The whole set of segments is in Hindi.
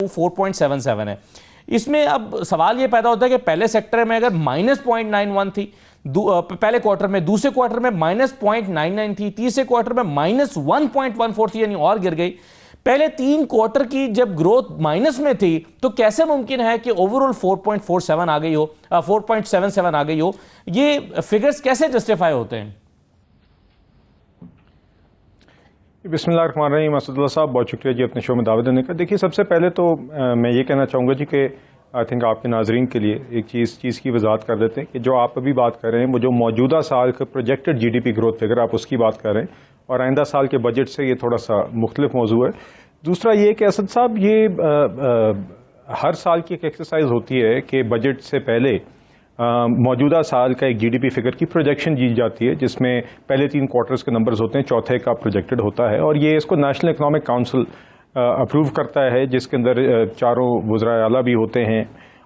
4.77 है। इसमें अब सवाल ये पैदा होता है कि पहले सेक्टर में अगर -0.91 थी पहले क्वार्टर में, दूसरे क्वार्टर में -0.99 थी, तीसरे क्वार्टर में -1.14 थी, यानी और गिर गई। पहले 3 क्वार्टर की जब ग्रोथ माइनस में थी तो कैसे मुमकिन है कि ओवरऑल 4.47 आ गई हो, 4.77 आ गई हो? ये फिगर्स कैसे जस्टिफाई होते हैं? बिस्मिल्लाहिर्रहमानिर्रहीम। असदुल्ला साहब, बहुत शुक्रिया जी अपने शो में दावत देने का। देखिए, सबसे पहले तो मैं ये कहना चाहूँगा जी कि आई थिंक आपके नाजरीन के लिए एक चीज़ की वजाहत कर देते हैं कि जो आप अभी बात कर रहे हैं वो जो मौजूदा साल का प्रोजेक्टेड GDP ग्रोथ फिगर आप उसकी बात कर रहे हैं, और आइंदा साल के बजट से ये थोड़ा सा मुख्तलिफ मौजू है। दूसरा ये कि असद साहब, ये हर साल की एक एक्सरसाइज होती है कि बजट से पहले मौजूदा साल का एक GDP फिगर की प्रोजेक्शन दी जाती है, जिसमें पहले 3 क्वार्टर्स के नंबर्स होते हैं, चौथे का प्रोजेक्टेड होता है, और ये इसको नेशनल इकनॉमिक काउंसिल अप्रूव करता है, जिसके अंदर चारों वज़राए आला भी होते हैं।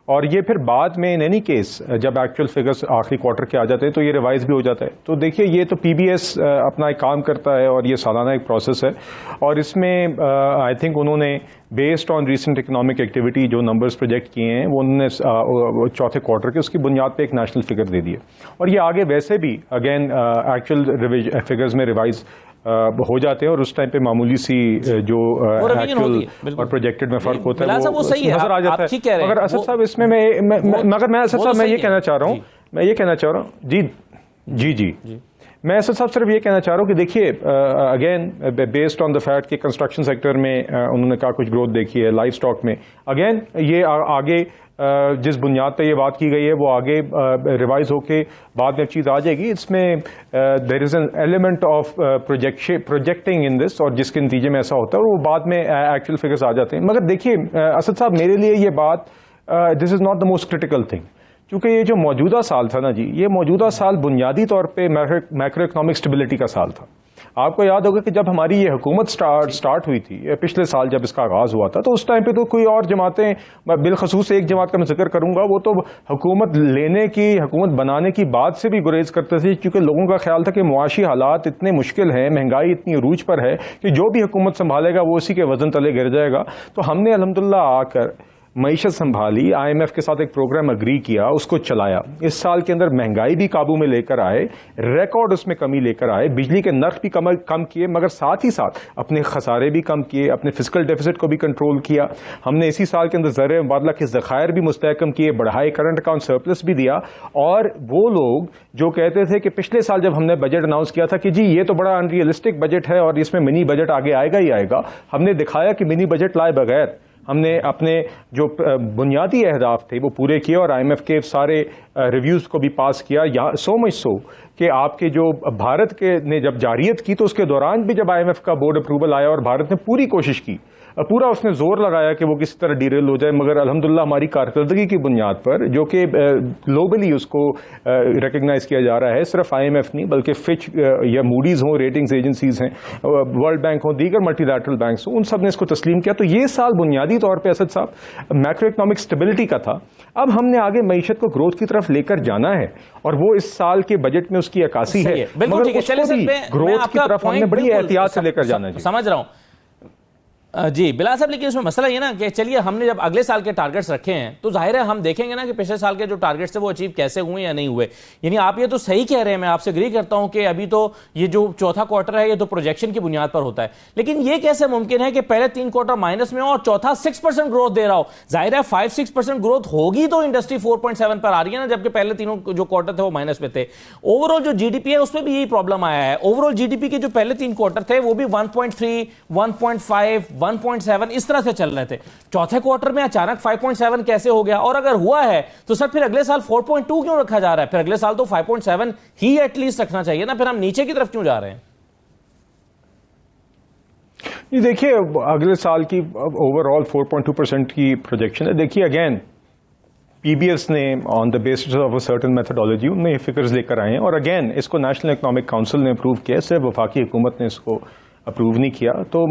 और ये फिर बाद में इन एनी केस जब एक्चुअल फिगर्स आखिरी क्वार्टर के आ जाते हैं तो ये रिवाइज भी हो जाता है। तो देखिए, ये तो PBS अपना एक काम करता है और ये सालाना एक प्रोसेस है, और इसमें आई थिंक उन्होंने based on recent economic activity जो नंबर्स प्रोजेक्ट किए हैं वो उन्होंने चौथे क्वार्टर के उसकी बुनियाद पे एक नेशनल फिगर दे दिए, और ये आगे वैसे भी अगेन एक्चुअल फिगर्स में रिवाइज हो जाते हैं, और उस टाइम पे मामूली सी जो एक्चुअल और प्रोजेक्टेड में फर्क होता है वो नजर आ जाता है। मगर असद साहब, इसमें मैं असद साहब मैं ये कहना चाह रहा हूँ जी मैं असद साहब सिर्फ ये कहना चाह रहा हूँ कि देखिए, again based on the fact कि कंस्ट्रक्शन सेक्टर में उन्होंने कहा कुछ ग्रोथ देखी है, लाइफ स्टॉक में अगेन ये आगे जिस बुनियाद पे ये बात की गई है वो आगे रिवाइज होके बाद में चीज़ आ जाएगी। इसमें there is an element of projecting in this, और जिसके नतीजे में ऐसा होता है और वो बाद में एक्चुअल फिगर्स आ जाते हैं। मगर देखिए असद साहब, मेरे लिए ये बात this is not the most critical thing, क्योंकि ये जो मौजूदा साल था ना जी, ये मौजूदा साल बुनियादी तौर पे मैक्रो इकोनॉमिक स्टेबिलिटी का साल था। आपको याद होगा कि जब हमारी ये हुकूमत स्टार्ट हुई थी पिछले साल, जब इसका आगाज़ हुआ था, तो उस टाइम पे तो कोई और जमातें, बिलखसूस एक जमात का मैं जिक्र करूंगा, वो तो हुकूमत बनाने की बात से भी गुरेज करते थे, क्योंकि लोगों का ख्याल था कि मुआशी हालात इतने मुश्किल हैं, महंगाई इतनी अरूज पर है कि जो भी हुकूमत संभालेगा वो उसी के वजन तले गिर जाएगा। तो हमने अल्हम्दुलिल्लाह आकर मईशत संभाली, IMF के साथ एक प्रोग्राम अग्री किया, उसको चलाया। इस साल के अंदर महंगाई भी काबू में लेकर आए, रिकॉर्ड उसमें कमी लेकर आए, बिजली के नर्ख भी कम किए, मगर साथ ही साथ अपने खसारे भी कम किए, अपने फिजिकल डेफिसिट को भी कंट्रोल किया। हमने इसी साल के अंदर ज़र मुबादला के ज़खायर भी मुस्तहकम किए, बढ़ाए, करंट अकाउंट सरप्लस भी दिया। और वो लोग जो कहते थे कि पिछले साल जब हमने बजट अनाउंस किया था कि जी ये तो बड़ा अनरियलिस्टिक बजट है और इसमें मिनी बजट आगे आएगा ही आएगा, हमने दिखाया कि मिनी बजट लाए बगैर हमने अपने जो बुनियादी अहदाफ थे वो पूरे किए, और IMF के सारे रिव्यूज़ को भी पास किया। यहाँ सो मच सो कि आपके जो भारत के ने जब जारियत की तो उसके दौरान भी जब IMF का बोर्ड अप्रूवल आया और भारत ने पूरी कोशिश की, पूरा उसने जोर लगाया कि वो किसी तरह डीरेल हो जाए, मगर अल्हम्दुलिल्लाह हमारी कारकर्दगी की बुनियाद पर, जो कि ग्लोबली उसको रिकग्नाइज किया जा रहा है, सिर्फ IMF नहीं बल्कि फिच या मूडीज़ हों, रेटिंग्स एजेंसीज हैं, वर्ल्ड बैंक हो, दीगर मल्टीलैटरल बैंक्स हों, उन सब ने इसको तस्लीम किया। तो ये साल बुनियादी तौर पर असद साहब मैक्रो इकनॉमिक स्टेबिलिटी का था। अब हमने आगे मईशत को ग्रोथ की तरफ लेकर जाना है, और वो इस साल के बजट में उसकी अक्कासी है, मगर ग्रोथ की तरफ हमने बड़ी एहतियात से लेकर जाना है। समझ रहा हूं जी बिलाल साहब, लेकिन उसमें मसला ये ना कि चलिए हमने जब अगले साल के टारगेट्स रखे हैं तो जाहिर है हम देखेंगे ना कि पिछले साल के जो टारगेट्स थे वो अचीव कैसे हुए या नहीं हुए। यानी आप ये तो सही कह रहे हैं, मैं आपसे एग्री करता हूं कि अभी तो ये जो चौथा क्वार्टर है ये तो प्रोजेक्शन की बुनियाद पर होता है, लेकिन ये कैसे मुमकिन है कि पहले 3 क्वार्टर माइनस में हो और चौथा 6% ग्रोथ दे रहा हो? जाहिर है 5-6% ग्रोथ होगी तो इंडस्ट्री 4.7 पर आ रही है ना, जबकि पहले तीनों जो क्वार्टर थे वो माइनस में थे। ओवरऑल जो GDP है उसमें भी यही प्रॉब्लम आया है। ओवरऑल GDP के जो पहले 3 क्वार्टर थे वो भी 1.3, 1.5, 1.7 इस तरह से चल रहे थे। चौथे क्वार्टर में अचानक 5.7 कैसे हो गया? और अगर हुआ है तो सर फिर अगले साल 4.2 क्यों रखा जा रहा है? फिर अगले साल तो 5.7 ही एटलीस्ट रखना चाहिए ना, फिर हम नीचे की तरफ क्यों जा रहे हैं? ये देखिए, अगले साल की ओवरऑल 4.2% की प्रोजेक्शन है। देखिए अगेन PBS ने on the basis of a certain methodology उनमें ये फिगर्स लेकर आए हैं, और अगेन इसको नेशनल इकोनॉमिक काउंसिल ने अप्रूव किया, सिर्फ वफाकी हुकूमत ने इसको अप्रूव नहीं किया। तो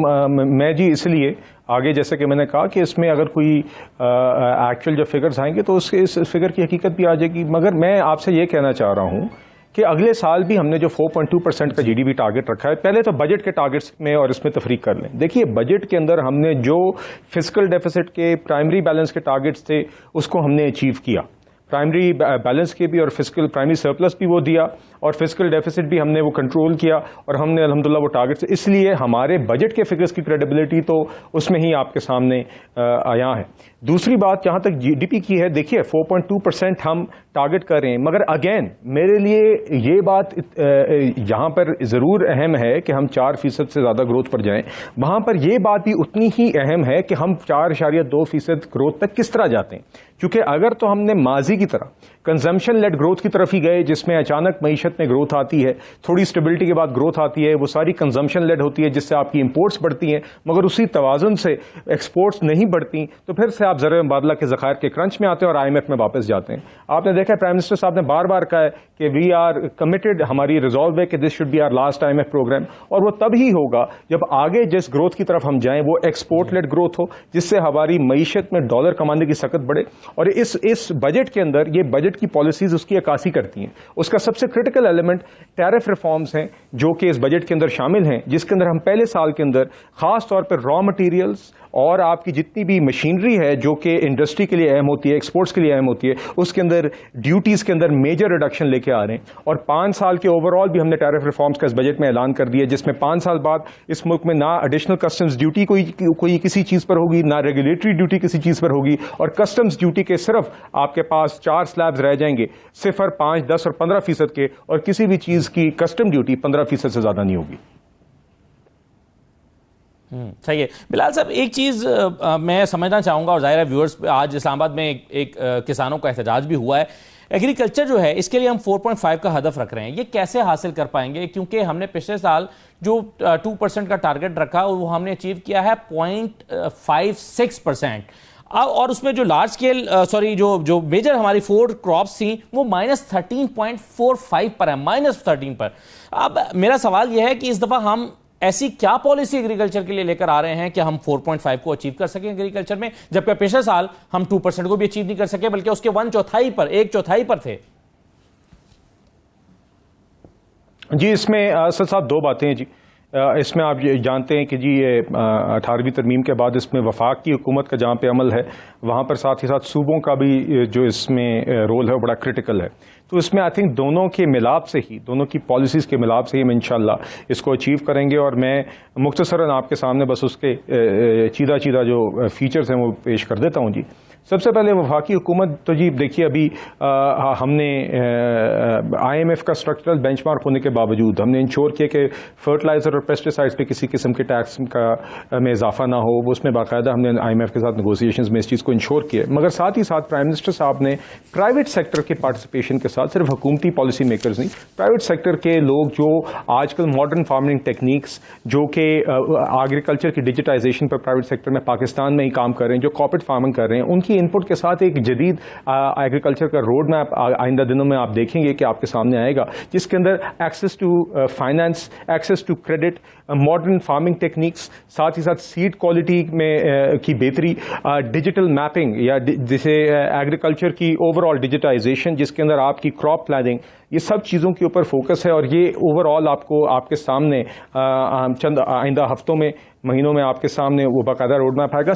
मैं जी इसलिए आगे जैसे कि मैंने कहा कि इसमें अगर कोई एक्चुअल जब फिगर्स आएंगे तो उसके इस फिगर की हकीकत भी आ जाएगी। मगर मैं आपसे ये कहना चाह रहा हूँ कि अगले साल भी हमने जो 4.2% का जीडीपी टारगेट रखा है, पहले तो बजट के टारगेट्स में और इसमें तफरीक कर लें। देखिए, बजट के अंदर हमने जो फिस्कल डेफिसिट के प्राइमरी बैलेंस के टारगेट्स थे उसको हमने अचीव किया, प्राइमरी बैलेंस के भी और फिस्कल प्राइमरी सरप्लस भी वो दिया और फिस्कल डेफिसिट भी हमने वो कंट्रोल किया और हमने अल्हम्दुलिल्लाह वो टारगेट्स, इसलिए हमारे बजट के फिगर्स की क्रेडिबिलिटी तो उसमें ही आपके सामने आया है। दूसरी बात जहां तक जीडीपी की है, देखिए 4.2% हम टारगेट कर रहे हैं, मगर अगेन मेरे लिए ये बात यहां पर जरूर अहम है कि हम 4% से ज्यादा ग्रोथ पर जाएं। वहां पर यह बात भी उतनी ही अहम है कि हम 4.2% ग्रोथ तक किस तरह जाते हैं, क्योंकि अगर तो हमने माजी की तरह कंजम्पशन लेड ग्रोथ की तरफ ही गए जिसमें अचानक मईशत में ग्रोथ आती है, थोड़ी स्टेबिलिटी के बाद ग्रोथ आती है, वो सारी कंजम्पशन लेड होती है जिससे आपकी इंपोर्ट्स बढ़ती हैं, मगर उसी तवाजुन से एक्सपोर्ट्स नहीं बढ़ती, तो फिर से आप ज़र मुबादला के ज़खायर के क्रंच में आते हैं और आईएमएफ में वापस जाते हैं। आपने देखा है प्राइम मिनिस्टर साहब ने बार बार कहा है कि वी आर कमिटेड, हमारी रिजॉल्व है कि this should be our last IMF programme, और वो तभी होगा जब आगे जिस ग्रोथ की तरफ हम जाएं वो एक्सपोर्ट लेड ग्रोथ हो, जिससे हमारी मईशत में डॉलर कमाने की सकत बढ़े। और इस बजट के अंदर ये बजट की पॉलिसीज उसकी अक्कासी करती हैं। उसका सबसे क्रिटिकल एलिमेंट टैरिफ रिफॉर्म्स हैं जो कि इस बजट के अंदर शामिल हैं, जिसके अंदर हम पहले साल के अंदर खास तौर पर रॉ मटेरियल्स और आपकी जितनी भी मशीनरी है जो कि इंडस्ट्री के लिए अहम होती है, एक्सपोर्ट्स के लिए अहम होती है, उसके अंदर ड्यूटीज के अंदर मेजर रिडक्शन लेके आ रहे हैं। और 5 साल के ओवरऑल भी हमने टैरिफ रिफॉर्म्स का इस बजट में ऐलान कर दिया, जिसमें 5 साल बाद इस मुल्क में ना एडिशनल कस्टम्स ड्यूटी कोई किसी चीज पर होगी, ना रेगुलेटरी ड्यूटी किसी चीज पर होगी, और कस्टम्स ड्यूटी के सिर्फ आपके पास 4 स्लैब्स रह जाएंगे, 0, 5, 10 और 15% के, और किसी भी चीज की कस्टम ड्यूटी 15% से ज्यादा नहीं होगी। सही है। बिलाल साहब, एक चीज़ मैं समझना चाहूँगा, और ज़ाहिर है व्यूअर्स, आज इस्लामाबाद में एक किसानों का एहतजाज भी हुआ है। एग्रीकल्चर जो है इसके लिए हम 4.5 का हदफ रख रहे हैं, ये कैसे हासिल कर पाएंगे? क्योंकि हमने पिछले साल जो 2% का टारगेट रखा वो हमने अचीव किया है 0.56%, और उसमें जो लार्ज स्केल जो मेजर हमारी 4 क्रॉप्स थी वो -13.45 पर है, -13 पर। अब मेरा सवाल यह है कि इस दफ़ा हम ऐसी क्या पॉलिसी एग्रीकल्चर के लिए लेकर आ रहे हैं कि हम 4.5 को अचीव कर सकें एग्रीकल्चर में, जबकि पिछले साल हम 2% को भी अचीव नहीं कर सके, बल्कि उसके 1/4 पर थे। जी, इसमें सर साहब 2 बातें हैं जी। इसमें आप ये जानते हैं कि जी ये 18वीं तरमीम के बाद इसमें वफाक की हुकूमत का जहाँ पे अमल है, वहाँ पर साथ ही साथ सूबों का भी जो इसमें रोल है वो बड़ा क्रिटिकल है। तो इसमें आई थिंक दोनों के मिलाप से ही, दोनों की पॉलिसीज़ के मिलाप से ही हम इंशाल्लाह इसको अचीव करेंगे। और मैं मुख्तसरन आपके सामने बस उसके चीदा जो फीचर्स हैं वो पेश कर देता हूँ जी। सबसे पहले वफाकी हुकूमत तो जी देखिए, अभी हमने IMF का स्ट्रक्चरल बेंचमार्क होने के बावजूद हमने इंश्योर किया कि फर्टिलाइजर और पेस्टिसाइड्स पे किसी किस्म के टैक्स का में इजाफा ना हो, वो उसमें बाकायदा हमने IMF के साथ नेगोशिएशंस में इस चीज़ को इंश्योर किया। मगर साथ ही साथ प्राइम मिनिस्टर साहब ने प्राइवेट सेक्टर के पार्टिसिपेशन के साथ, सिर्फ हुकूमती पॉलिसी मेकर्स नहीं, प्राइवेट सेक्टर के लोग जो आजकल मॉडर्न फार्मिंग टेक्निक्स जो कि एग्रीकल्चर की डिजिटाइजेशन पर प्राइवेट सेक्टर में पाकिस्तान में ही काम कर रहे हैं, जो कॉर्पोरेट फार्मिंग कर रहे हैं, उनकी इनपुट के साथ एक जदीद एग्रीकल्चर का रोड मैप आइंदा दिनों में आप देखेंगे कि आपके सामने आएगा, जिसके अंदर access to finance, access to credit, modern farming techniques, साथ ही साथ सीड क्वालिटी में की बेहतरी, डिजिटल मैपिंग या जिसे एग्रीकल्चर की ओवरऑल डिजिटाइजेशन, जिसके अंदर आपकी क्रॉप प्लानिंग, ये सब चीज़ों के ऊपर फोकस है। और ये ओवरऑल आपको आपके सामने चंद आइंदा हफ्तों में, महीनों में आपके सामने वो बाकायदा रोड मैप आएगा।